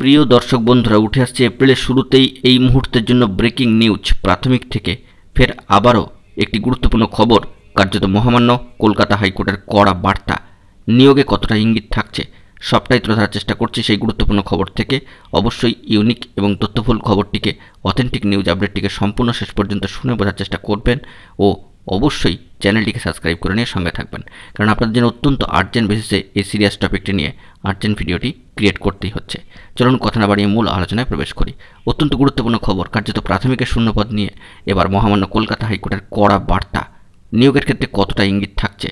প্রিয় দর্শক বন্ধুরা, উঠে আসছে এপ্রিলের শুরুতেই এই মুহূর্তের জন্য ব্রেকিং নিউজ প্রাথমিক থেকে ফের আবারও একটি গুরুত্বপূর্ণ খবর। কার্যত মহামান্য কলকাতা হাইকোর্টের কড়া বার্তা, নিয়োগে কতটা ইঙ্গিত থাকছে সবটাই তুলে ধরার চেষ্টা করছি সেই গুরুত্বপূর্ণ খবর থেকে। অবশ্যই ইউনিক এবং তথ্যফুল খবরটিকে, অথেন্টিক নিউজ আপডেটটিকে সম্পূর্ণ শেষ পর্যন্ত শুনে বোঝার চেষ্টা করবেন ও অবশ্যই চ্যানেলটিকে সাবস্ক্রাইব করে নিয়ে সঙ্গে থাকবেন, কারণ আপনাদের জন্য অত্যন্ত আর্জেন্ট বেসিসে এই সিরিয়াস টপিকটি নিয়ে আর্জেন্ট ভিডিওটি ক্রিয়েট করতেই হচ্ছে। চলুন কথা না বাড়িয়ে মূল আলোচনায় প্রবেশ করি। অত্যন্ত গুরুত্বপূর্ণ খবর, কার্যত প্রাথমিকের শূন্যপদ নিয়ে এবার মহামান্য কলকাতা হাইকোর্টের কড়া বার্তা, নিয়োগের ক্ষেত্রে কতটা ইঙ্গিত থাকছে।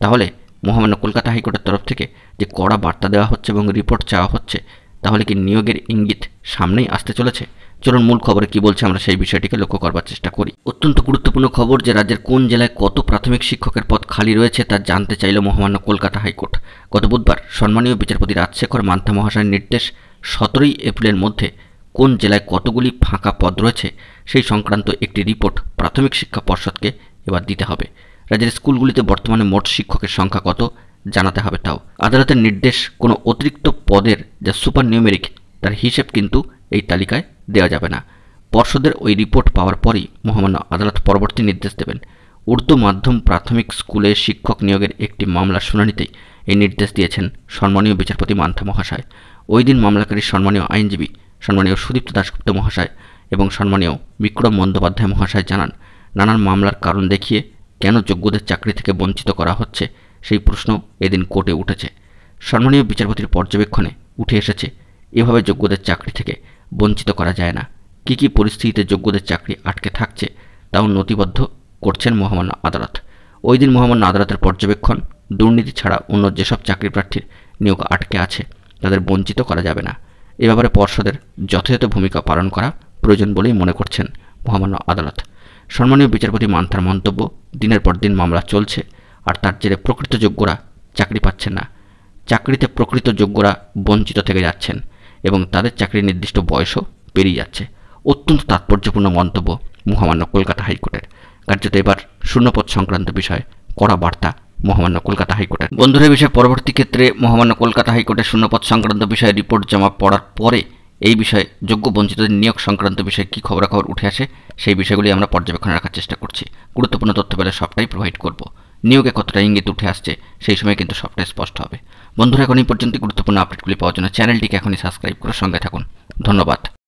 তাহলে মহামান্য কলকাতা হাইকোর্টের তরফ থেকে যে কড়া বার্তা দেওয়া হচ্ছে এবং রিপোর্ট চাওয়া হচ্ছে, তাহলে কি নিয়োগের ইঙ্গিত সামনেই আসতে চলেছে? চলুন মূল খবরে কি বলছে আমরা সেই বিষয়টিকে লক্ষ্য করবার চেষ্টা করি। অত্যন্ত গুরুত্বপূর্ণ খবর যে রাজ্যের কোন জেলায় কত প্রাথমিক শিক্ষকের পদ খালি রয়েছে তা জানতে চাইল মহামান্য কলকাতা হাইকোর্ট। গত বুধবার সম্মানীয় বিচারপতি রাজশেখর মান্থা মহাশয়ের নির্দেশ 17 এপ্রিলের মধ্যে কোন জেলায় কতগুলি ফাঁকা পদ রয়েছে সেই সংক্রান্ত একটি রিপোর্ট প্রাথমিক শিক্ষা পর্ষদকে এবার দিতে হবে। রাজ্যের স্কুলগুলিতে বর্তমানে মোট শিক্ষকের সংখ্যা কত জানাতে হবে তাও। আদালতের নির্দেশ, কোনো অতিরিক্ত পদের যা সুপার নিউমেরিক তার হিসেব কিন্তু এই তালিকায় দেওয়া যাবে না। পর্ষদের ওই রিপোর্ট পাওয়ার পরই মহামান্য আদালত পরবর্তী নির্দেশ দেবেন। উর্দু মাধ্যম প্রাথমিক স্কুলে শিক্ষক নিয়োগের একটি মামলার শুনানিতেই এই নির্দেশ দিয়েছেন সম্মানীয় বিচারপতি মান্থা মহাশয়। ওই দিন মামলাকারীর সম্মানীয় আইনজীবী সম্মানীয় সুদীপ্ত দাশগুপ্ত মহাশয় এবং সম্মানীয় বিক্রম বন্দ্যোপাধ্যায় মহাশয় জানান, নানান মামলার কারণ দেখিয়ে কেন যোগ্যদের চাকরি থেকে বঞ্চিত করা হচ্ছে সেই প্রশ্ন এদিন কোর্টে উঠেছে। সম্মানীয় বিচারপতির পর্যবেক্ষণে উঠে এসেছে, এভাবে যোগ্যদের চাকরি থেকে বঞ্চিত করা যায় না। কী কী পরিস্থিতিতে যোগ্যদের চাকরি আটকে থাকছে তাও নথিবদ্ধ করছেন মহামান্য আদালত। ওই দিন মহামান্য আদালতের পর্যবেক্ষণ, দুর্নীতি ছাড়া অন্য যেসব চাকরি প্রার্থীর নিয়োগ আটকে আছে তাদের বঞ্চিত করা যাবে না। এ ব্যাপারে পর্ষদের যথাযথ ভূমিকা পালন করা প্রয়োজন বলেই মনে করছেন মহামান্য আদালত। সম্মানীয় বিচারপতি মান্থার মন্তব্য, দিনের পর দিন মামলা চলছে আর তার জেরে প্রকৃত যোগ্যরা চাকরি পাচ্ছেন না। চাকরিতে প্রকৃত যোগ্যরা বঞ্চিত থেকে যাচ্ছেন এবং তাদের চাকরির নির্দিষ্ট বয়সও পেরিয়ে যাচ্ছে। অত্যন্ত তাৎপর্যপূর্ণ মন্তব্য মহামান্য কলকাতা হাইকোর্টের। কার্যত এবার শূন্যপদ সংক্রান্ত বিষয়ে কড়া বার্তা মহামান্য কলকাতা হাইকোর্টের। বন্ধুরা, বিষয়ে পরবর্তী ক্ষেত্রে মহামান্য কলকাতা হাইকোর্টের শূন্যপদ সংক্রান্ত বিষয়ে রিপোর্ট জমা পড়ার পরে এই বিষয়ে যোগ্য বঞ্চিতদের নিয়োগ সংক্রান্ত বিষয়ে কী খবরাখবর উঠে আসে সেই বিষয়গুলি আমরা পর্যবেক্ষণে রাখার চেষ্টা করছি। গুরুত্বপূর্ণ তথ্য পেলে সবটাই প্রোভাইড করব। নিয়োগে কতটা ইঙ্গিত উঠে আসছে সেই সময় কিন্তু সবটাই স্পষ্ট হবে। বন্ধুরা, এখন এই পর্যন্ত গুরুত্বপূর্ণ আপডেটগুলি পাওয়ার জন্য চ্যানেলটিকে এখনই সাবস্ক্রাইব করে সঙ্গে থাকুন। ধন্যবাদ।